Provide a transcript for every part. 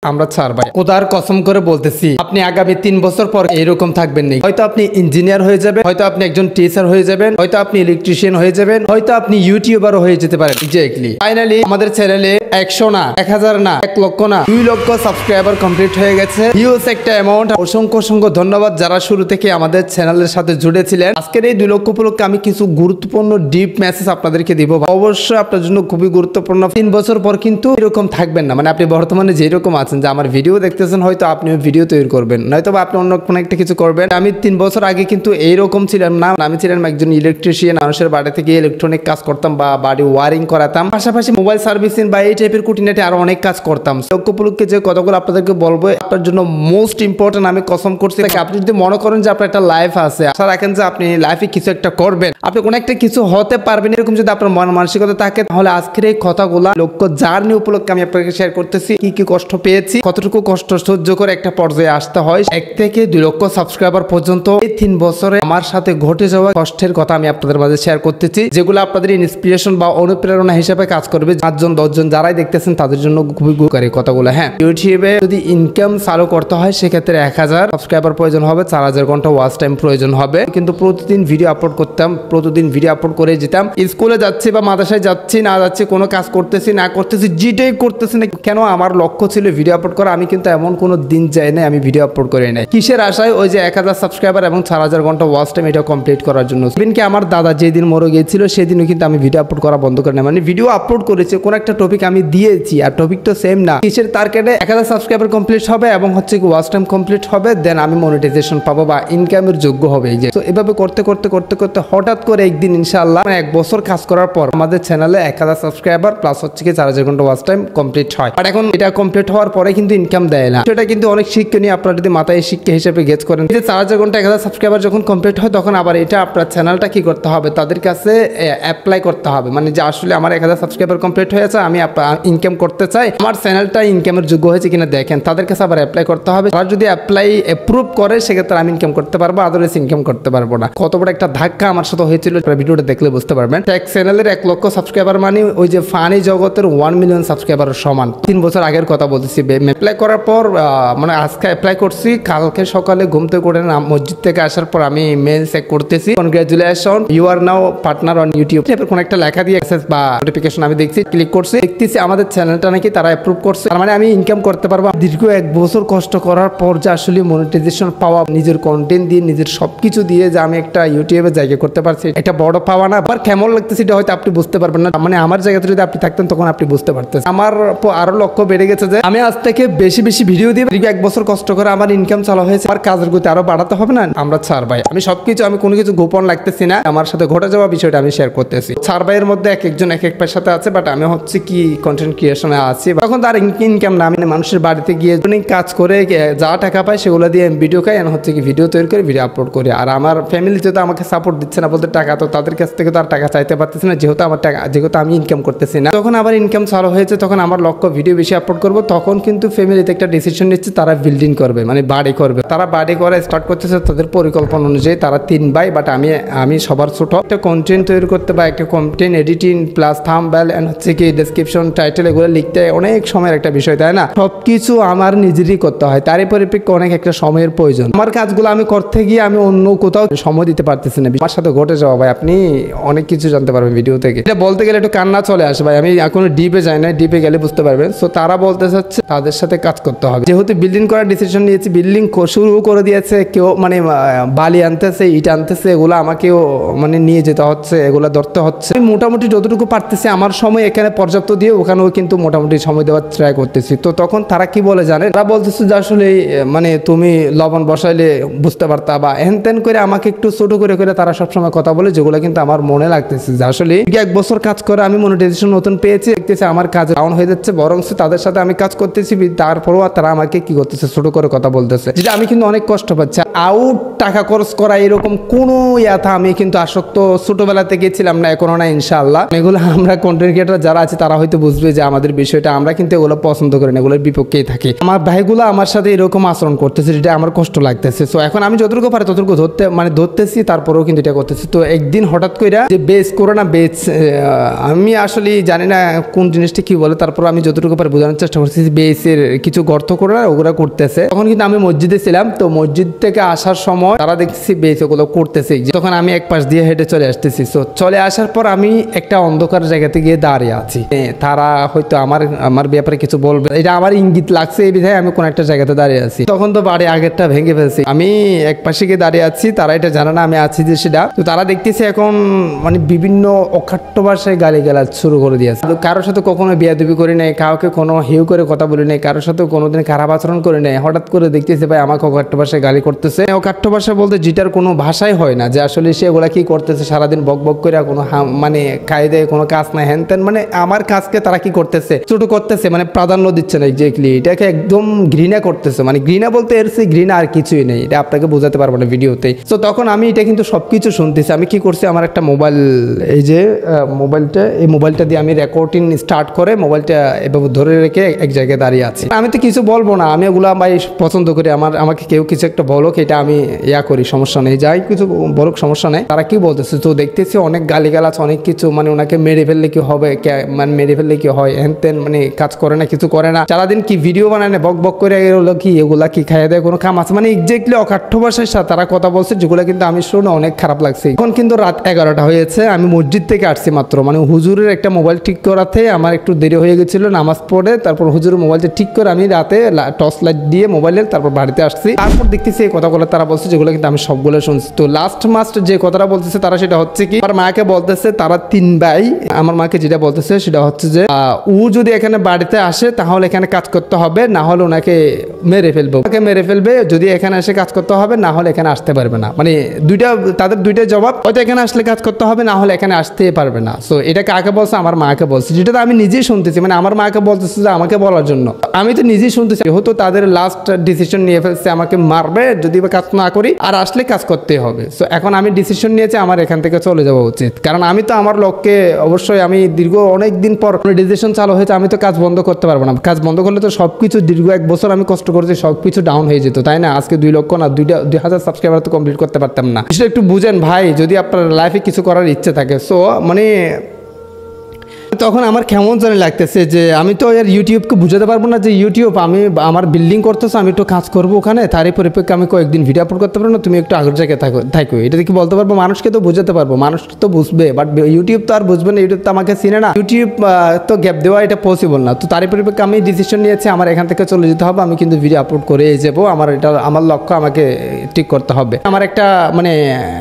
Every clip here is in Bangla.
আমরা ছাড় ভাই খোদার কসম করে বলতেছি আপনি আগামী 3 বছর পর এরকম থাকবেন না। হয়তো আপনি ইঞ্জিনিয়ার হয়ে যাবেন, হয়তো আপনি একজন টিচার হয়ে যাবেন, হয়তো আপনি ইলেকট্রিশিয়ান হয়ে যাবেন, হয়তো আপনি ইউটিউবারও হয়ে যেতে পারেন। এক্স্যাক্টলি ফাইনালি আমাদের চ্যানেলে 100 না 1000 না 1 লক্ষ না 2 লক্ষ সাবস্ক্রাইবার কমপ্লিট হয়ে গেছে। হিউজ একটা অ্যামাউন্ট। অসংখ্য ধন্যবাদ যারা শুরু থেকে আমাদের চ্যানেলের সাথে জুড়েছিলেন। আজকের এই 2 লক্ষ উপলক্ষে আমি কিছু গুরুত্বপূর্ণ ডিপ মেসেজ আপনাদেরকে দিব। অবশ্যই আপনার জন্য খুবই গুরুত্বপূর্ণ। 3 বছর পর কিন্তু এরকম থাকবেন না। মানে আপনি বর্তমানে যেরকম আছেন, যে আমার ভিডিও দেখতেছেন, হয়তো আপনিও ভিডিও তৈরি করবেন, নয়তো বা আপনি অন্য কোনো একটা কিছু করবেন। আমি 3 বছর আগে কিন্তু এইরকম ছিলাম না। আমি ছিলাম একজন ইলেকট্রিশিয়ান। মানুষের বাড়ি থেকে ইলেকট্রনিক কাজ করতাম বা বাড়ি ওয়ারিং করাতাম, পাশাপাশি মোবাইল সার্ভিসিং বা এই টাইপের খুঁটিনাটি আরো অনেক কাজ করতাম। লক্ষ্য উপলক্ষে যে কথাগুলো আপনাদেরকে বলবো আপনার জন্য মোস্ট ইম্পর্টেন্ট। আমি কসম করছি, আপনি যদি মনে করেন যে আপনার একটা লাইফ আছে, আশা রাখেন যে আপনি লাইফে কিছু একটা করবেন, আপনি কোনো একটা কিছু হতে পারবেন, এরকম যদি আপনার মন মানসিকতা থাকে, তাহলে আজকের এই কথাগুলো লক্ষ্য জার্নি উপলক্ষে আমি আপনাকে শেয়ার করতেছি। কি কষ্ট পেয়েছি, কতটুকু কষ্ট সহ্য করে একটা পর্যায়ে আসতে হয়। 1 থেকে 2 লক্ষ সাবস্ক্রাইবার পর্যন্ত এই 3 বছরে আমার সাথে ঘটে যাওয়া কষ্টের কথা আমি আপনাদের মাঝে শেয়ার করতেছি, যেগুলো আপনাদের ইন্সপিরেশন বা অনুপ্রেরণা হিসেবে কাজ করবে। 5 জন 10 জন যারাই দেখতেছেন তাদের জন্য খুবই উপকারী কথাগুলো। হ্যাঁ, ইউটিউবে যদি ইনকাম চালু করতে হয় সেক্ষেত্রে 1000 সাবস্ক্রাইবার প্রয়োজন হবে, 4000 ঘন্টা ওয়াচ টাইম প্রয়োজন হবে। কিন্তু প্রতিদিন ভিডিও আপলোড করতাম, প্রতিদিন ভিডিও আপলোড করে যেতাম। স্কুলে যাচ্ছি বা মাদ্রাসায় যাচ্ছি না যাচ্ছি, কোনো কাজ করতেছি না করতেছি, যেটাই করতেছি না কেন, আমার লক্ষ্য ছিল ভিডিও আপলোড করা। আমি কিন্তু এমন কোনো দিন যাই না আমি ভিডিও আপলোড করে নাই। কিসের আশায়? ওই যে 1000 সাবস্ক্রাইবার এবং 4000 ঘন্টা ওয়াচ টাইম, এটা কমপ্লিট করার জন্য। ইভেনকি আমার দাদা যেদিন মরে গিয়েছিল সেদিনও কিন্তু আমি ভিডিও আপলোড করা বন্ধ করে নাই। মানে ভিডিও আপলোড করেছি, কোন একটা টপিক আমি দিয়েছি আর টপিক তো সেম না। কিসের টার্গেটে 1000 সাবস্ক্রাইবার কমপ্লিট হবে এবং হচ্ছে ওয়াচ টাইম কমপ্লিট হবে, দেন আমি মনিটাইজেশন পাবো বা ইনকামের যোগ্য হবে। এই যে তো এভাবে করতে হঠাৎ করে একদিন ইনশাআল্লাহ 1 বছর কাজ করার পর আমাদের চ্যানেলে 1000 সাবস্ক্রাইবার প্লাস হচ্ছে কি 4000 ঘন্টা ওয়াচ টাইম কমপ্লিট হয়। বাট এখন এটা কমপ্লিট হওয়ার পরে কিন্তু ইনকাম দেয় না। সেটা কিন্তু অনেক শিক্ষণীয়। আপনারা যদি মাথায় শিক্ষা হিসেবে গেজ করেন যে 4000 ঘন্টা 1000 সাবস্ক্রাইবার যখন কমপ্লিট হয়, তখন আবার এটা আপনার চ্যানেলটা কি করতে হবে, তাদের কাছে অ্যাপ্লাই করতে হবে। মানে যে আসলে আমার 1000 সাবস্ক্রাইবার কমপ্লিট হয়েছে, আমি ইনকাম করতে চাই, আমার চ্যানেলটা ইনকামের যোগ্য হয়েছে কিনা দেখেন, তাদের কাছে আবার অ্যাপ্লাই করতে হবে। তারা যদি অ্যাপ্রুভ করে সেক্ষেত্রে আমি ইনকাম করতে পারবো, আদারওয়াইজ ইনকাম করতে পারবো না। কত বড় একটা ধাক্কা আমার সাথে হয়েছিল ভিডিওটা দেখলে বুঝতে পারবেন। এক চ্যানেলের 1 লক্ষ সাবস্ক্রাইবার মানে ওই যে ফানি জগতের 1 মিলিয়ন সাবস্ক্রাইবার সমান। 3 বছর আগের কথা বলতেছি। অ্যাপ্লাই করার পর মানে আজকে অ্যাপ্লাই করছি, কালকে সকালে ঘুম থেকে উঠে মসজিদ থেকে আসার পর আমি মেল চেক করতেছি, congratulation you are now partner on YouTube. কোন একটা লেখা দিয়ে অ্যাক্সেস বা নোটিফিকেশন আমি দেখছি, ক্লিক করছি, দেখতেছি আমাদের চ্যানেলটা নাকি তারা অ্যাপ্রুভ করছে। তার মানে আমি ইনকাম করতে পারবো। দীর্ঘ 1 বছর কষ্ট করার পর যে আসলে মনিটাইজেশন পাওয়া, নিজের কন্টেন্ট দিয়ে নিজের সবকিছু দিয়ে যে আমি একটা ইউটিউবে জায়গা করতে পারছি, এটা বড় পাওয়া না। আবার কেমন লাগতেছে এটা হয়তো আপনি বুঝতে পারবেন না। মানে আমার জায়গাতে যদি আপনি থাকতেন তখন আপনি বুঝতে পারতেন। আমার আরো লক্ষ্য বেড়ে গেছে যে আমি আজ থেকে বেশি ভিডিও দিয়ে 1 বছর কষ্ট করে আমার ইনকাম চালু হয়েছে, আমার কাজের গতি আরো বাড়াতে হবে না। আমরা ছাড় ভাই, আমি সবকিছু, আমি কোনো কিছু গোপন লাগতেছি না। আমার সাথে ঘটে যাওয়া বিষয়টা আমি শেয়ার করতেছি। ছাড় ভাইয়ের মধ্যে একজন এক পেশাতে আছে, বাট আমি হচ্ছে কি কন্টেন্ট ক্রিয়েশনে আছি। তখন তার ইনকাম না, আমি মানুষের বাড়িতে গিয়ে কাজ করে যা টাকা পাই সেগুলো দিয়ে ভিডিও খাই, হচ্ছে কি ভিডিও তৈরি করে ভিডিও আপলোড করি। আর আমার ফ্যামিলি যেহেতু আমাকে সাপোর্ট দিচ্ছে না বলতে টাকা, তো তাদের কাছ থেকে তো আর টাকা চাইতে পারতেছি না, যেহেতু আমার টাকা, যেহেতু আমি ইনকাম করতেছি না। তখন আবার ইনকাম চালু হয়েছে, তখন আমার লক্ষ্য ভিডিও বেশি আপলোড করবো। তখন কিন্তু ফ্যামিলিতে একটা ডিসিশন নিচ্ছে, তারা বিল্ডিং করবে, মানে বাড়ি করবে। তারা বাড়ি করা স্টার্ট করতেছে তাদের পরিকল্পনা অনুযায়ী। তারা 3 ভাই, বাট আমি সবার ছোট। একটা কন্টেন্ট তৈরি করতে বা একটা content editing plus thumbnail and হচ্ছে কি ডেসক্রিপশন টাইটেল এগুলো লিখতে অনেক সময়ের একটা বিষয়, তাই না? সবকিছু আমার নিজেরই করতে হয়, তারই পরিপ্রেক্ষিতে অনেক একটা সময়ের প্রয়োজন। আমার কাজগুলো আমি করতে গিয়ে আমি অন্য কোথাও সময় দিতে পারতেছি না। আমার সাথে ঘটে যাওয়া ভাই, আপনি অনেক কিছু জানতে পারবেন ভিডিও থেকে। এটা বলতে গেলে একটু কান্না চলে আসে ভাই। আমি এখনো ডিপে যাই না, ডিপে গেলে বুঝতে পারবেন। সো তারা বলতে চাচ্ছে তাদের সাথে কাজ করতে হবে। যেহেতু বিল্ডিং করার ডিসিশন নিয়েছি, বিল্ডিং শুরু করে দিয়েছে কেউ, মানে বালি আনতেছে, ইট আনতেছে, এগুলো আমাকেও মানে নিয়ে যেতে হচ্ছে, এগুলো ধরতে হচ্ছে। আমি মোটামুটি যতটুকু পারতেছি আমার সময় এখানে পর্যাপ্ত দিয়ে ওখানেও কিন্তু মোটামুটি সময় দেওয়ার ট্রাই করতেছি। তো তখন তারা কি বলে জানেন, তারা বলতেছে যে আসলে মানে তুমি লবণ বসাইলে বুঝতে পারতা বা হেন তেন করে আমাকে একটু ছোট করে তারা সবসময় কথা বলে, যেগুলো কিন্তু আমার মনে লাগতেছে যে আসলে 1 বছর কাজ করে আমি মনিটাইজেশন নতুন পেয়েছি, দেখতেছি আমার কাজ ডাউন হয়ে যাচ্ছে। বরং তাদের সাথে আমি কাজ করতেছি, তারপরেও তারা আমাকে কি করতেছে, ছোট করে কথা বলতেছে, যেটা আমি কিন্তু অনেক কষ্ট পাচ্ছি। আউট টাকা খরচ করা এরকম কোনো ইয়াথা আমি কিন্তু আসক্ত ছোটবেলা থেকে ছিলাম না, এখনো না ইনশাআল্লাহ। এগুলো আমরা কন্টেন্ট ক্রিয়েটর যারা আছে তারা হয়তো বুঝবে যে আমাদের বিষয়টা, আমরা কিন্তু এগুলো পছন্দ করি না, এগুলোর বিপক্ষেই থাকি। আমার ভাইগুলো আমার সাথে এরকম আচরণ করতেছে, যেটা আমার কষ্ট লাগতেছে। সো এখন আমি যতটুকু পারি ততটুকু ধরতেছি, তারপরেও কিন্তু এটা করতেছি। তো একদিন হঠাৎ করে যে বেস করোনা বেস, আমি আসলে জানি না কোন জিনিসটা কি বলে, তারপর আমি যতটুকু পারি বোঝানোর চেষ্টা করতেছি। বেসের কিছু গর্ত করে ওগুলো করতেছে। তখন কিন্তু আমি মসজিদে ছিলাম, তো মসজিদ থেকে আসার সময় তারা দেখতেছি বেস ওগুলো করতেছে। তখন আমি এক পাশ দিয়ে হেঁটে চলে আসতেছি। তো চলে আসার পর আমি একটা অন্ধকার জায়গাতে গিয়ে দাঁড়িয়ে আছি। তারা হয়তো আমার ব্যাপারে কিছু বলবে, এটা আমার ইঙ্গিত লাগছে এই বিধায় আমি কোন একটা জায়গাতে দাঁড়িয়ে আছি। তখন তো বাড়ি আগেরটা ভেঙে ফেলছি, আমি এক পাশে গিয়ে দাঁড়িয়ে আছি, তারা এটা জানে না আমি আছি যে সেটা। তো তারা দেখতেছে এখন মানে বিভিন্ন অখাট্য ভাষায় গালিগালাজ শুরু করে দিয়েছে। কারোর সাথে কখনো বেয়াদবি করি নাই, কাউকে কোনো হেউ করে কথা বলি নাই, কারোর সাথে কোনোদিন খারাপ আচরণ করে নাই। হঠাৎ করে দেখতেছে ভাই আমাকে অখাট্য ভাষায় গালি করতেছে। অখাট্য ভাষা বলতে যেটার কোনো ভাষাই হয় না, যে আসলে সে ওগুলা কি করতেছে, সারাদিন বক বক করে কোনো মানে কায়দায় কোনো কাজ না হ্যান তেন, মানে আমার কাজকে তারা কি করতেছে, ছোট করতেছে, মানে প্রাধান্য দিচ্ছে না। এক্স্যাক্টলি এটাকে একদম ঘৃণা করতেছে, মানে ঘৃণা বলতে এর সেই ঘৃণা আর কিছুই নেই, এটা আপনাকে বোঝাতে পারবো না ভিডিওতে। তো তখন আমি এটা কিন্তু সবকিছু শুনতেছি। আমি কি করছি, আমার একটা মোবাইল, এই যে মোবাইলটা দিয়ে আমি রেকর্ডিং স্টার্ট করে মোবাইলটা এভাবে ধরে রেখে এক জায়গায় দাঁড়িয়ে আছি। আমি তো কিছু বলবো না, আমি ওগুলো ভাই পছন্দ করি। আমাকে কেউ কিছু একটা বলো, এটা আমি করি, সমস্যা নেই, যাই কিছু বলুক সমস্যা নেই। তারা কি বলতেছে, তো দেখতেছি অনেক গালিগালাজ, অনেক কিছু, মানে ওনাকে মেরে ফেললে কি হবে, মানে মেরে ফেললে কি হয়, হ্যান তেন, মানে কাজ করে না, কিছু করে না, সারাদিন কি ভিডিও বানায় না, বক বক করে এগুলো কি, এগুলা কি খাইয়ে দেয়, কোনো কাম আছে, মানে এক্স্যাক্টলি অকাঠ্য ভাষায় তারা কথা বলছে, যেগুলো কিন্তু আমি শুনে অনেক খারাপ লাগছে। এখন কিন্তু রাত 11টা হয়েছে, আমি মসজিদ থেকে আসছি মাত্র, মানে হুজুরের একটা মোবাইল ঠিক করাতে আমার একটু দেরি হয়ে গেছিল নামাজ পড়ে। তারপর হুজুরের মোবাইলটা ঠিক করে আমি রাতে টর্চ লাইট দিয়ে মোবাইলের তারপর বাড়িতে আসছি। তারপর দেখতেছি এই কথাগুলো তারা বলছে, যেগুলো কিন্তু আমি সবগুলো শুনছি। তো লাস্ট যে কথাটা বলতেছে তারা, সেটা হচ্ছে কি, আমার মাকে বলতেছে তারা 3 ভাই, আমার মাকে যেটা বলতেছে সেটা হচ্ছে যে ও যদি এখানে বাড়িতে আসে তাহলে এখানে কাজ করতে হবে, না হলে ওনাকে মেরে ফেলবো, ওনাকে মেরে ফেলবে, যদি এখানে এসে কাজ করতে হবে, না হলে এখানে আসতে পারবে না। মানে তাদের দুইটা জবাব, হয়তো এখানে আসলে কাজ করতে হবে, না হলে এখানে আসতে পারবে না। সো এটা কাকে বলছে, আমার মাকে বলছে, যেটা তো আমি নিজেই শুনতেছি, মানে আমার মাকে বলতেছে যে আমাকে বলার জন্য, আমি তো নিজেই শুনতেছি। হয়তো তাদের লাস্ট ডিসিশন নিয়ে ফেলছে, আমাকে মারবে যদি কাজ না করি, আর আসলে কাজ করতে হবে। সো এখন আমি ডিসিশন নিয়েছি আমার এখান থেকে চলে যাওয়া উচিত, কারণ আমি তো আমার লক্ষ্যে অবশ্যই, আমি দীর্ঘ অনেক দিন পর ডিসিশন চালু হয়েছে, আমি তো কাজ বন্ধ করতে পারবো না। কাজ বন্ধ করলে তো সবকিছু, দীর্ঘ 1 বছর আমি কষ্ট করেছি, সবকিছু ডাউন হয়ে যেত, তাই না? আজকে 2 লক্ষ না 2,000 সাবস্ক্রাইবার তো কমপ্লিট করতে পারতাম না। সেটা একটু বুঝেন ভাই, যদি আপনার লাইফে কিছু করার ইচ্ছে থাকে। সো মানে তখন আমার কেমন জানি লাগতেছে যে আমি তো আর ইউটিউবকে বুঝাতে পারবো না যে ইউটিউব আমি আমার বিল্ডিং করতেছো, আমি একটু কাজ করবো ওখানে, তারই পরিপ্রেক্ষে আমি কয়েকদিন ভিডিও আপলোড করতে পারবো না, তুমি একটু আগের জায়গায় থাকো। এটা কি বলতে পারবো? মানুষকে তো বোঝাতে পারবো, মানুষ তো বুঝবে, বাট ইউটিউব তো আর বুঝবে না, ইউটিউব তো আমাকে চিনে না, ইউটিউব তো গ্যাপ দেওয়া এটা পসিবল না। তো তারই পরিপ্রেক্ষে আমি ডিসিশন নিয়েছি আমার এখান থেকে চলে যেতে হবে। আমি কিন্তু ভিডিও আপলোড করে যাবো, আমার লক্ষ্য আমাকে ঠিক করতে হবে। আমার একটা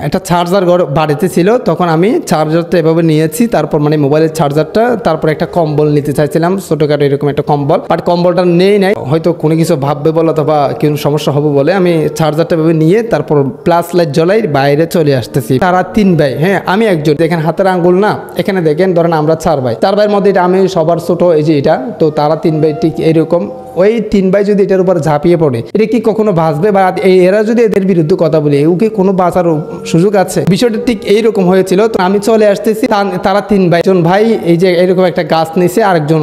একটা চার্জার বাড়িতে ছিল, তখন আমি চার্জারটা এভাবে নিয়েছি, তারপর মানে মোবাইলের চার্জারটা, তারপর একটা কম্বল নিতে চাইছিলাম, ছোটখাটো এরকম একটা কম্বল, বাট কম্বলটা নেই, হয়তো কোনো কিছু ভাববে বলে অথবা কোনো সমস্যা হবে বলে আমি চার্জারটা ভেবে নিয়ে তারপর প্লাস লাইট জ্বলাই বাইরে চলে আসতেছি। তারা 3 ভাই, হ্যাঁ আমি একজন, দেখেন হাতের আঙ্গুল না, এখানে দেখেন, ধরেন আমরা 4 ভাই, 4 ভাইয়ের মধ্যে এটা আমি সবার ছোট, এই যে এটা, তো তারা 3 ভাই ঠিক এরকম। ওই 3 ভাই যদি এটার উপর ঝাঁপিয়ে পড়ে, এটা কি কখনো বাঁচবে? বা এরা যদি এদের বিরুদ্ধে কথা বলে, ও কি কোনো বাঁচার সুযোগ আছে? বিষয়টা ঠিক এইরকম হয়েছিল। তো আমি চলে আসতেছি, তারা 3 ভাই, একজন ভাই এই যে এরকম একটা গাছ নিছে, আরেকজন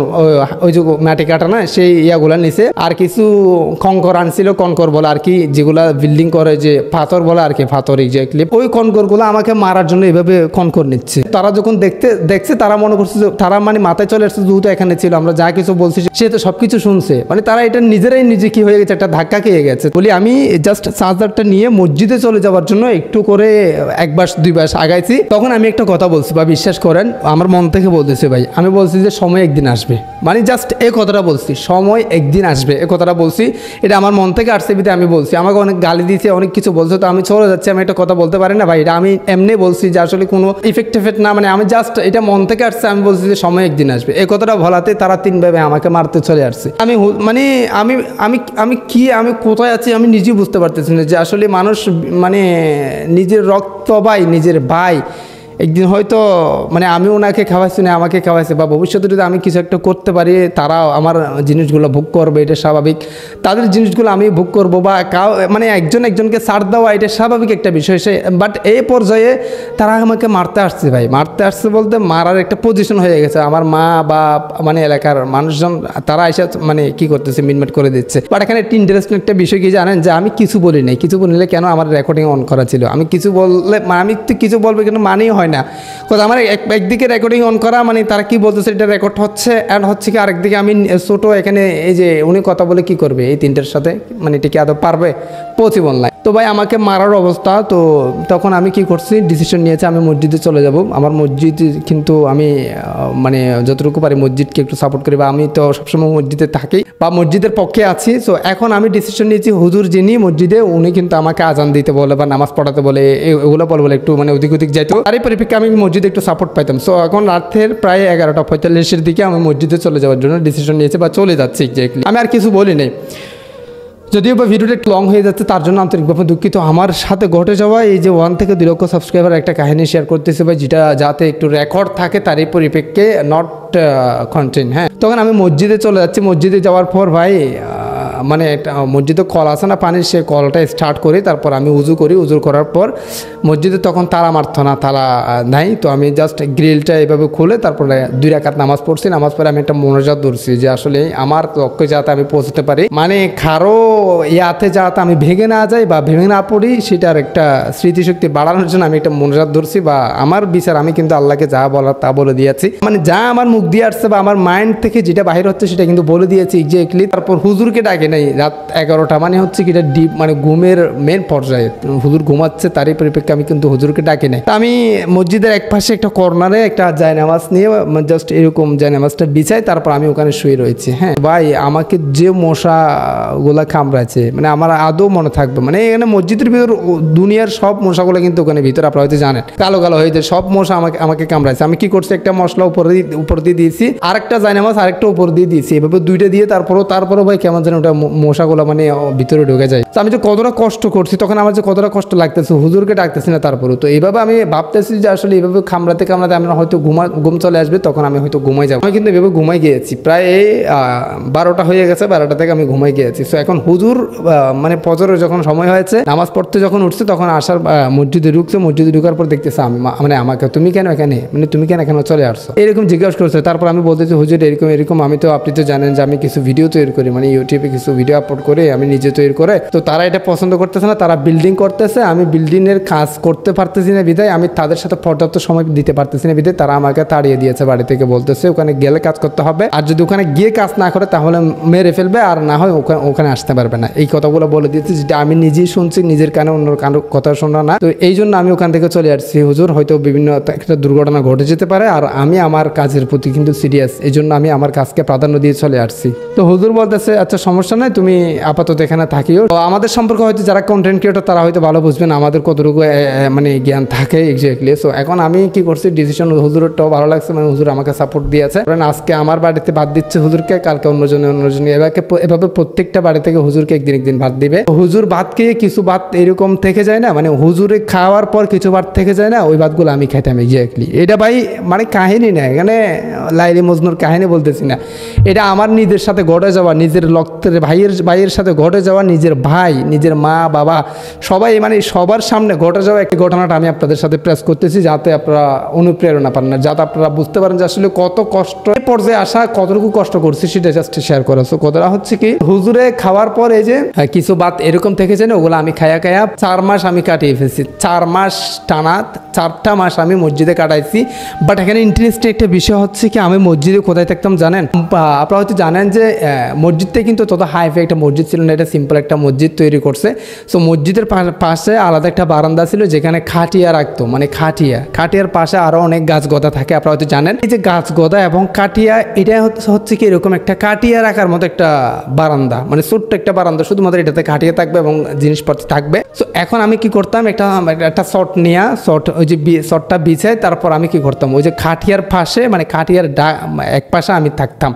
ওই যে মাটি কাটা না সেই ইয়াগুলা নিছে, আর কিছু কঙ্কর আনছিল, কনকর বলে আর কি, যেগুলা বিল্ডিং করে, যে পাথর বলে আর কি, পাথর এক্স্যাক্টলি, ওই কনকর গুলো আমাকে মারার জন্য এভাবে কনকর নিচ্ছে। তারা যখন দেখছে, তারা মনে করছে যে তারা মানে মাথায় চলে আসছে, যেহেতু এখানে ছিল, আমরা যা কিছু বলছি সে তো সবকিছু শুনছে, মানে তারা এটা নিজে কি হয়ে গেছে, একটা ধাক্কা খেয়ে গেছে। বলি আমি জাস্ট চার্জারটা নিয়ে মসজিদে চলে যাওয়ার জন্য একটু করে 1 বাস 2 বাস আগাইছি। তখন আমি একটা কথা বলছি, বা বিশ্বাস করেন আমার মন থেকে বলতেছি ভাই, আমি বলছি যে সময় একদিন আসবে, মানে জাস্ট এই কথাটা বলছি, সময় একদিন আসবে, এই কথাটা বলছি, এটা আমার মন থেকে আসছে বিধে আমি বলছি। আমাকে অনেক গালি দিয়েছে, অনেক কিছু বলছে, তো আমি চলে যাচ্ছি, আমি একটা কথা বলতে পারি না ভাই, এটা আমি এমনি বলছি, যে আসলে কোনো ইফেক্ট না, মানে আমি জাস্ট এটা মন থেকে আসছে, আমি বলছি যে সময় একদিন আসবে। এই কথাটা বলাতে তারা 3 ভাবে আমাকে মারতে চলে আসছে। আমি মানে আমি কোথায় আছি আমি নিজেই বুঝতে পারতেছি না, যে আসলে মানুষ মানে নিজের রক্ত ভাই, নিজের ভাই, একদিন হয়তো মানে আমি ওনাকে খাওয়াইছি না আমাকে খাওয়াইছে, বা ভবিষ্যতে যদি আমি কিছু একটা করতে পারি তারাও আমার জিনিসগুলো ভোগ করবে, এটা স্বাভাবিক। তাদের জিনিসগুলো আমি ভোগ করবো, বা মানে একজনকে ছাড় দেওয়া, এটা স্বাভাবিক একটা বিষয়। বাট এই পর্যায়ে তারা আমাকে মারতে আসছে ভাই, মারতে আসছে বলতে মারার একটা পজিশন হয়ে গেছে। আমার মা বা মানে এলাকার মানুষজন তারা এসে মানে কি করতেছে, মিটমাট করে দিচ্ছে। বাট এখানে একটা ইন্টারেস্টিং একটা বিষয় কি জানেন, যে আমি কিছু বলি নাই, কিছু বললে কেন, আমার রেকর্ডিং অন করা ছিল, আমি কিছু বললে আমি তো কিছু বলবো, কিন্তু মানেই হয় না, কারণ আমার একদিকে রেকর্ডিং অন করা মানে তারা কি বলতেছে এটা রেকর্ড হচ্ছে, অ্যান্ড হচ্ছে কি আরেকদিকে আমি ছোটো এখানে এই যে উনি কথা বলে কি করবে এই তিনটের সাথে, মানে এটা কি আদৌ পারবে? পসিবল নাই। তো ভাই আমাকে মারার অবস্থা। তো তখন আমি কি করছি, ডিসিশন নিয়েছি আমি মসজিদে চলে যাব। আমার মসজিদ কিন্তু আমি মানে যতটুকু পারি মসজিদকে একটু সাপোর্ট করি, বা আমি তো সবসময় মসজিদে থাকি বা মসজিদের পক্ষে আছি। সো এখন আমি ডিসিশন নিয়েছি, হুজুর যিনি মসজিদে উনি কিন্তু আমাকে আজান দিতে বলে বা নামাজ পড়াতে বলে, এগুলো বলে একটু মানে ওদিক যাইতো, তারই পরিপ্রেক্ষিতে আমি মসজিদে একটু সাপোর্ট পাইতাম। সো এখন রাতের প্রায় 11:45 দিকে আমি মসজিদে চলে যাওয়ার জন্য ডিসিশন নিয়েছি বা চলে যাচ্ছি এক্স্যাক্টলি। আমি আর কিছু বলি নাই, যদিও বা ভিডিওটা একটু লং হয়ে যাচ্ছে, তার জন্য আন্তরিকভাবে দুঃখিত। আমার সাথে ঘটে যাওয়া এই যে 1 থেকে 2 লক্ষ সাবস্ক্রাইবার একটা কাহিনী শেয়ার করতেছে ভাই, যেটা যাতে একটু রেকর্ড থাকে তারই পরিপ্রেক্ষিতে, নট কন্টেন্ট। হ্যাঁ, তখন আমি মসজিদে চলে যাচ্ছি। মসজিদে যাওয়ার পর ভাই মানে মসজিদে কল আসে না পানির, সে কলটা স্টার্ট করি, তারপর আমি উজু করি। উজু করার পর মসজিদে তখন তালা মারতো না, তালা নাই। তো আমি জাস্ট গ্রিলটা এভাবে খুলে তারপরে 2 রাকাত নামাজ পড়ছি। নামাজ পড়ে আমি একটা মোনাজাত ধরছি যে আসলে আমার লক্ষ্যে যাতে আমি পৌঁছতে পারি, মানে কারো ইয়াতে যাতে আমি ভেঙে না যাই বা ভেঙে না পড়ি, সেটার একটা স্মৃতিশক্তি বাড়ানোর জন্য আমি একটা মোনাজাত ধরছি। বা আমার বিচার আমি কিন্তু আল্লাহকে যা বলার তা বলে দিয়েছি, মানে যা আমার মুখ দিয়ে আসছে বা আমার মাইন্ড থেকে যেটা বাহির হচ্ছে সেটা কিন্তু বলে দিয়েছি এক্স্যাক্টলি। তারপর হুজুরকে ডাকে নাই রাত 11টা, মানে হচ্ছে কি এটা ডিপ মানে ঘুমের মেন পর্যায়ে, হুজুর ঘুমাচ্ছে তারই পরিপ্রেক্ষিতে আমি কিন্তু হুজুরকে ডাকে নাই। আমি মসজিদের এক পাশে একটা কর্নারে একটা জায়নামাজ নিয়ে জাস্ট এরকম জায়নামাজটা বিছাই, তারপর আমি ওখানে শুয়ে রয়েছি। হ্যাঁ ভাই, আমাকে যে মশাগুলা কামড়াচ্ছে মানে আমার আদৌ মনে থাকবে, মানে এখানে মসজিদের ভিতর দুনিয়ার সব মশাগুলো কিন্তু ওখানে ভিতরে আপনারা হয়তো জানেন কালো কালো হয়ে যায়, সব মশা আমাকে কামড়াচ্ছে। আমি কি করছি, একটা মশলা উপর দিয়ে দিয়েছি, আরেকটা জায়নামাজ আরেকটা উপর দিয়ে দিয়েছি, এভাবে 2টা দিয়ে তারপরও ভাই কেমন যেন ওটা মশাগুলো মানে ভিতরে ঢুকে যায়। তো আমি যে কতটা কষ্ট করছি তখন, আমার যে কতটা কষ্ট লাগতেছে, হুজুরকে ডাকতেছি না তারপরেও। তো এইভাবে আমি ভাবতেছি যে আসলে এইভাবে কামড়াতে আমরা হয়তো ঘুম চলে আসবে, তখন আমি হয়তো ঘুমাই যাবো। আমি কিন্তু এভাবে ঘুমাই গিয়েছি, প্রায় 12টা হয়ে গেছে, 12টা থেকে আমি ঘুমাই গিয়েছি। সো এখন হুজুর মানে ফজরের যখন সময় হয়েছে, নামাজ পড়তে যখন উঠছে, তখন আসার মসজিদে ঢুকছে। মসজিদে ঢুকার পর দেখতেছে আমি মানে আমাকে, তুমি কেন এখানে, মানে তুমি কেন এখানে চলে আসছো, এরকম জিজ্ঞাসা করছে। তারপর আমি বলতেছি হুজুর এরকম আমি তো, আপনি তো জানেন যে আমি কিছু ভিডিও তৈরি করি, মানে ইউটিউবে কিছু ভিডিও আপলোড করে আমি নিজে তৈরি করে, তো তারা এটা পছন্দ করতেছে না, তারা বিল্ডিং করতেছে, আমি বিল্ডিংয়ের কাজ করতে পারতেছি না বিধায়, আমি তাদের সাথে পর্যাপ্ত সময় দিতে পারতেছি না বিধায় তারা আমাকে তাড়িয়ে দিয়েছে বাড়ি থেকে, বলতেছে ওখানে গেলে কাজ করতে হবে, আর যদি ওখানে গিয়ে কাজ না করে তাহলে মেরে ফেলবে, আর না হয় ওখানে আসতে পারবে না। এই কথাগুলো বলে দিয়েছে, যেটা আমি নিজেই শুনছি, নিজের কানে অন্য কারো কথা শোনা না। তো এই জন্য আমি ওখান থেকে চলে আসছি। হুজুর হয়তো বিভিন্ন একটা দুর্ঘটনা ঘটে যেতে পারে, আর আমি আমার কাজের প্রতি কিন্তু সিরিয়াস, এই জন্য আমি আমার কাজকে প্রাধান্য দিয়ে চলে আসছি। তো হুজুর বলতেছে আচ্ছা সমস্যা নাই, তুমি আপাতত এখানে থাকিও। তো আমাদের সম্পর্কে হয়তো যারা কন্টেন্ট ক্রিয়েটর তারা হয়তো ভালো বুঝবেন আমাদের কতটুকু মানে জ্ঞান থাকে এক্স্যাক্টলি। সো এখন আমি কি করছি, ডিসিশন হুজুরেরটাও ভালো লাগছে, মানে হুজুর আমাকে সাপোর্ট দিয়েছে। আজকে আমার বাড়িতে ভাত দিচ্ছে হুজুরকে, কালকে অন্যজনে এভাবে প্রত্যেকটা বাড়ি থেকে হুজুরকে একদিন ভাত দিবে। হুজুর ভাত খেয়ে কিছু ভাত এরকম থেকে যায় না, মানে হুজুরে খাওয়ার পর কিছু ভাত থেকে যায় না, ওই ভাতগুলো আমি খাইতাম এক্স্যাক্টলি। এটা ভাই মানে কাহিনী না, এখানে লাইলি মজনুর কাহিনী বলতেছি না, এটা আমার নিজের সাথে ঘটে যাওয়া, নিজের রক্তের ভাইয়ের সাথে ঘটে যাওয়া, নিজের ভাই, নিজের মা বাবা সবাই মানে সবার সামনে ঘটে যাওয়া একটি ঘটনাটা আমি আপনাদের সাথে প্রেস করতেছি, যাতে আপনারা অনুপ্রেরণা পান না, যাতে আপনারা বুঝতে পারেন যে আসলে কত কষ্ট পর্যায়ে আসা, কতটুকু কষ্ট করছি সেটা জাস্ট শেয়ার করা। সো কথাটা হচ্ছে কি, হুজুরে খাওয়ার পর এই যে কিছু ভাত এরকম থেকে যায় না, ওগুলো আমি খায়া 4 মাস আমি কাটিয়ে ফেলছি। 4 মাস টানা 4টা মাস আমি মসজিদে কাটাইছি। বাট এখানে ইন্টারেস্টিং একটা বিষয় হচ্ছে কি, আমি মসজিদে কোথায় থাকতাম জানেন? আপনারা হয়তো জানেন যে মসজিদটা কিন্তু তত হাইফাই একটা মসজিদ ছিল না, এটা সিম্পল একটা মসজিদ তৈরি করছে। সো মসজিদের পাশে আলাদা একটা বারান্দা ছিল, যেখানে খাটিয়া রাখতো, মানে খাটিয়ার পাশে আরও অনেক গাছ গদা থাকে, আপনারা হয়তো জানেন। এই যে গাছ গদা এবং কাটিয়া, এটা হচ্ছে কি এরকম একটা কাটিয়া রাখার মতো একটা বারান্দা, মানে ছোট্ট একটা বারান্দা, শুধুমাত্র এটাতে কাটিয়া থাকবে এবং জিনিসপত্র থাকবে। সো এখন আমি কি করতাম, একটা শর্ট নিয়ে ওই যে শর্টটা বিছাই, তারপর আমি কি করতাম, ওই যে খাটিয়ার পাশে মানে খাটিয়ার এক পাশে আমি থাকতাম,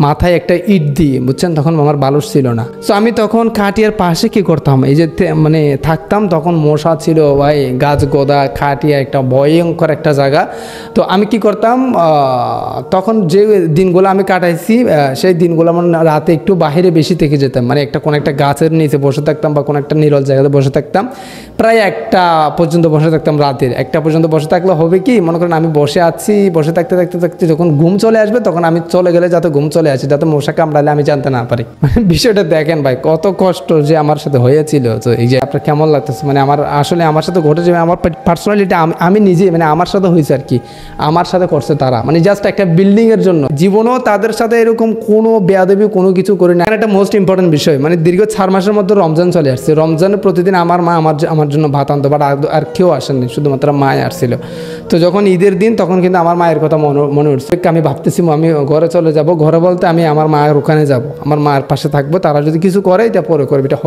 মাথায় একটা ইট দিয়ে, বুঝছেন, তখন আমার বালুস ছিল না। সো আমি তখন খাটিয়ার পাশে কি করতাম, এই যে মানে থাকতাম, তখন মশা ছিল ভাই, গাছ গোদা, খাটিয়া একটা ভয়ঙ্কর একটা জায়গা। তো আমি কি করতাম, তখন যে দিনগুলো আমি কাটাইছি সেই দিনগুলো আমার রাতে একটু বাইরে বেশি থেকে যেতাম, মানে কোনো একটা গাছের নিচে বসে থাকতাম বা কোনো একটা নিরল জায়গাতে বসে থাকতাম, প্রায় 1টা পর্যন্ত বসে থাকতাম। রাতের 1টা পর্যন্ত বসে থাকলে হবে কি, মনে করেন আমি বসে থাকতে যখন ঘুম চলে আসবে, তখন আমি চলে গেলে যাতে ঘুম চলে চলে আসে যাতে মশা কামড়ালে আমি জানতে না পারি। মানে বিষয়টা দেখেন ভাই কত কষ্ট যে আমার সাথে হয়েছিল। তো এই যে আপনার কেমন লাগতেছে, মানে আমার সাথে ঘটেছে, আমার পার্সোনালিটি আমি নিজে মানে আমার সাথে হয়েছে আর কি, আমার সাথে করছে তারা, মানে জাস্ট একটা বিল্ডিং এর জন্য। জীবনও তাদের সাথে এরকম কোনো বেয়াদবি কোনো কিছু করি না। একটা মোস্ট ইম্পর্টেন্ট বিষয়, মানে দীর্ঘ 4 মাসের মধ্যে রমজান চলে আসছে। রমজানে প্রতিদিন আমার মা আমার জন্য ভাত আনতো, বাট আর কেউ আসেননি, শুধুমাত্র মায় আসছিল। তো যখন ঈদের দিন তখন কিন্তু আমার মায়ের কথা মনে উঠছে। আমি ভাবতেছি আমি ঘরে চলে যাব, ঘরে বলতে আমি আমার মায়ের ওখানে যাব, আমার মায়ের পাশে থাকবো, তারা যদি কিছু করে এটা পরে করবে, এটা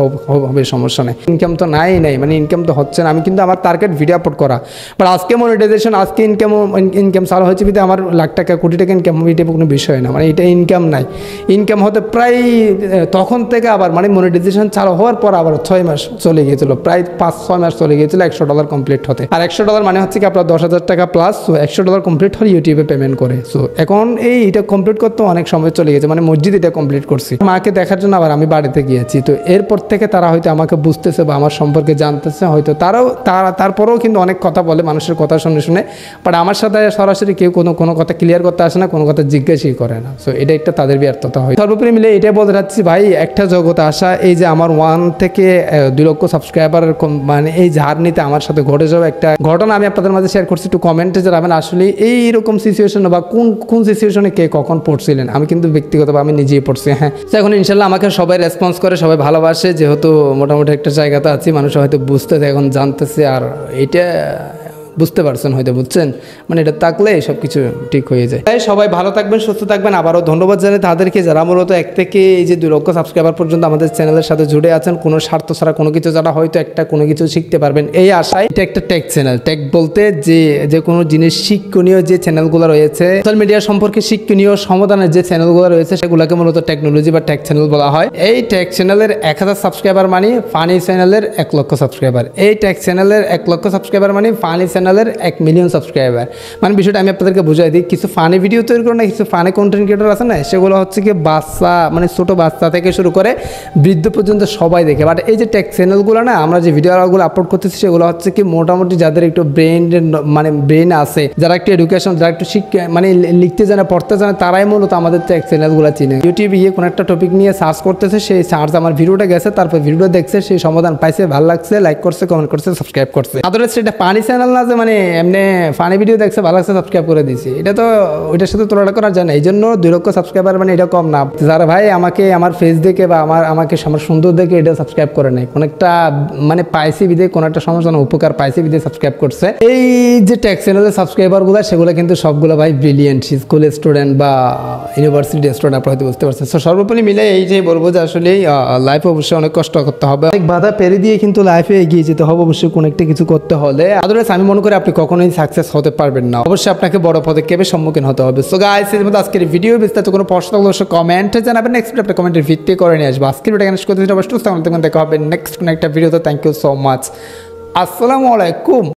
হবে, সমস্যা নেই। ইনকাম তো নাই, মানে ইনকাম তো হচ্ছে না। আমি কিন্তু আমার টার্গেট ভিডিও আপলোড করা, বাট আজকে মনিটাইজেশন, আজকে ইনকাম চালু হয়েছে বিধে আমার লাখ টাকা কোটি টাকা ইনকাম হবে, এটা কোনো বিষয় না। মানে এটা ইনকাম নাই, ইনকাম হতে প্রায় তখন থেকে আবার মানে মনিটাইজেশন চালু হওয়ার পর আবার 6 মাস চলে গিয়েছিল, প্রায় 5-6 মাস চলে গিয়েছিল $100 কমপ্লিট হতে। আর $100 মানে হচ্ছে কি আপনার 10,000 টাকা প্লাস। সো $100 কমপ্লিট হলে ইউটিউবে পেমেন্ট করে। সো এখন এটা কমপ্লিট করতে অনেক সময় চলে গেছে, মানে মসজিদ এটা কমপ্লিট করছি, মাকে দেখার জন্য আবার আমি বাড়িতে গিয়েছি। তো এরপর থেকে তারা হয়তো আমাকে বুঝতেছে বা আমার সম্পর্কে জানতেছে হয়তো, তারপরেও কিন্তু অনেক কথা বলে মানুষের কথা শুনে, বাট আমার সাথে সরাসরি কেউ কোনো কথা ক্লিয়ার করতে আসে না, কোনো কথা জিজ্ঞাসাই করে না। সো এটা একটা তাদের ব্যর্থতা হয়। সর্বোপরি মিলে এটাই বলতে চাচ্ছি ভাই, একটা জগতে আসা, এই যে আমার 1 থেকে 2 লক্ষ সাবস্ক্রাইবার, মানে এই জার্নিতে আমার সাথে ঘটে যাওয়া একটা ঘটনা আমি আপনাদের মাঝে শেয়ার করছি। একটু কমেন্টে জানাবেন আসলে এইরকম সিচুয়েশন বা কোন সিচুয়েশনে কে কখন পড়ছিলেন। আমি কিন্তু ব্যক্তিগতভাবে আমি নিজেই পড়ছি। হ্যাঁ, তো এখন ইনশাল্লাহ আমাকে সবাই রেসপন্স করে, সবাই ভালোবাসে, যেহেতু মোটামুটি একটা জায়গাতে আছি, মানুষ হয়তো বুঝতেছে, এখন জানতেছে। আর এটা বুঝতে পারছেন হয়তো, বুঝছেন, মানে এটা থাকলে সব কিছু ঠিক হয়ে যায়। তাই সবাই ভালো থাকবেন, সুস্থ থাকবেন। আবারও ধন্যবাদ জানাই তাদেরকে যারা মূলত 1 থেকে এই যে 2 লক্ষ সাবস্ক্রাইবার পর্যন্ত আমাদের চ্যানেলের সাথে জুড়ে আছেন, কোনো স্বার্থ ছাড়া কোনো কিছু যারা হয়তো কোনো কিছু শিখতে পারবেন এই আশায়। এটা একটা টেক চ্যানেল, টেক বলতে যে কোনো জিনিস শিক্ষণীয় যে চ্যানেলগুলো রয়েছে, সোশ্যাল মিডিয়া সম্পর্কে শিক্ষণীয় সমাধানের যে চ্যানেলগুলো রয়েছে, সেগুলোকে মূলত টেকনোলজি বা টেক চ্যানেল বলা হয়। এই টেক চ্যানেলের 1000 সাবস্ক্রাইবার মানে ফানি চ্যানেলের 1 লক্ষ সাবস্ক্রাইবার। এই টেক চ্যানেলের 1 লক্ষ সাবস্ক্রাইবার মানে ফানি চ্যানেলের 1 মিলিয়ন সাবস্ক্রাইবার। মানে বিষয়টা আমি আপনাদেরকে বুঝাই দিই। কিছু ফানি ভিডিও তৈরি করে না, কিছু ফানি কন্টেন্ট ক্রিয়েটর আছে না, সেগুলো হচ্ছে কি বাচ্চা, মানে ছোটো বাচ্চা থেকে শুরু করে বৃদ্ধ পর্যন্ত সবাই দেখে। বাট এই যে টেক চ্যানেলগুলো না, আমরা যে ভিডিওগুলো আপলোড করতেছি, সেগুলো হচ্ছে কি মোটামুটি যাদের একটু ব্রেন আছে, যারা একটু এডুকেশন, যারা একটু মানে লিখতে জানে, পড়তে জানে, তারাই মূলত আমাদের টেক চ্যানেলগুলো চিনে। ইউটিউবে গিয়ে কোনো একটা টপিক নিয়ে সার্চ করতেছে, সেই সার্চ আমার ভিডিওটা গেছে, তারপর ভিডিওটা দেখছে, সেই সমাধান পাইছে, ভালো লাগছে, লাইক করছে, কমেন্ট করছে, সাবস্ক্রাইব করছে। আদারওয়াইজ সেটা ফানি চ্যানেল না যে মানে এমনি ফানি ভিডিও দেখছে, ভালো লাগছে, সাবস্ক্রাইব করে দিয়েছি, এটা তো ওইটার সাথে তুলনা করা যায় না। এই জন্য 2 লক্ষ সাবস্ক্রাইবার মানে এটা কম না। যারা ভাই আমাকে আমার ফেস দেখে বা আমার সুন্দর দেখে এটা সাবস্ক্রাইব করে নাই, কোনো একটা মানে পাইসি বিদে, কোনো একটা সমস্যা না, উপকার পাইসি বিদে সাবস্ক্রাইব করছে। এই যে টেক চ্যানেলের সাবস্ক্রাইবারগুলো, সেগুলো কিন্তু সবগুলো ভাই ব্রিলিয়েন্ট, স্কুল স্টুডেন্ট বা ইউনিভার্সিটি স্টুডেন্ট, আপনারা হয়তো বুঝতে পারছেন। সো সর্বোপরি মিলে এই যে বলবো যে আসলে লাইফে অবশ্যই অনেক কষ্ট করতে হবে, অনেক বাধা পেরিয়ে দিয়ে কিন্তু লাইফে এগিয়ে যেতে হবে অবশ্যই কোনো একটা কিছু করতে হলে। আদারওয়াইজ আমি মনে করি আপনি কখনোই সাকসেস হতে পারবেন না, অবশ্যই আপনাকে বড় পদক্ষেপের সম্মুখীন হতে হবে। সো গাইস, এর মধ্যে আজকের ভিডিও বিস্তারিত কোনো প্রশ্ন অবশ্যই কমেন্টে জানাবেন, নেক্সট আপনার কমেন্টের ভিত্তি করে নিয়ে আসবো। আজকের ভিডিও এখানে শেষ করতে অবশ্যই দেখা হবে নেক্সট কোনো একটা ভিডিওতে। থ্যাংক ইউ সো মাচ, আসসালামু আলাইকুম।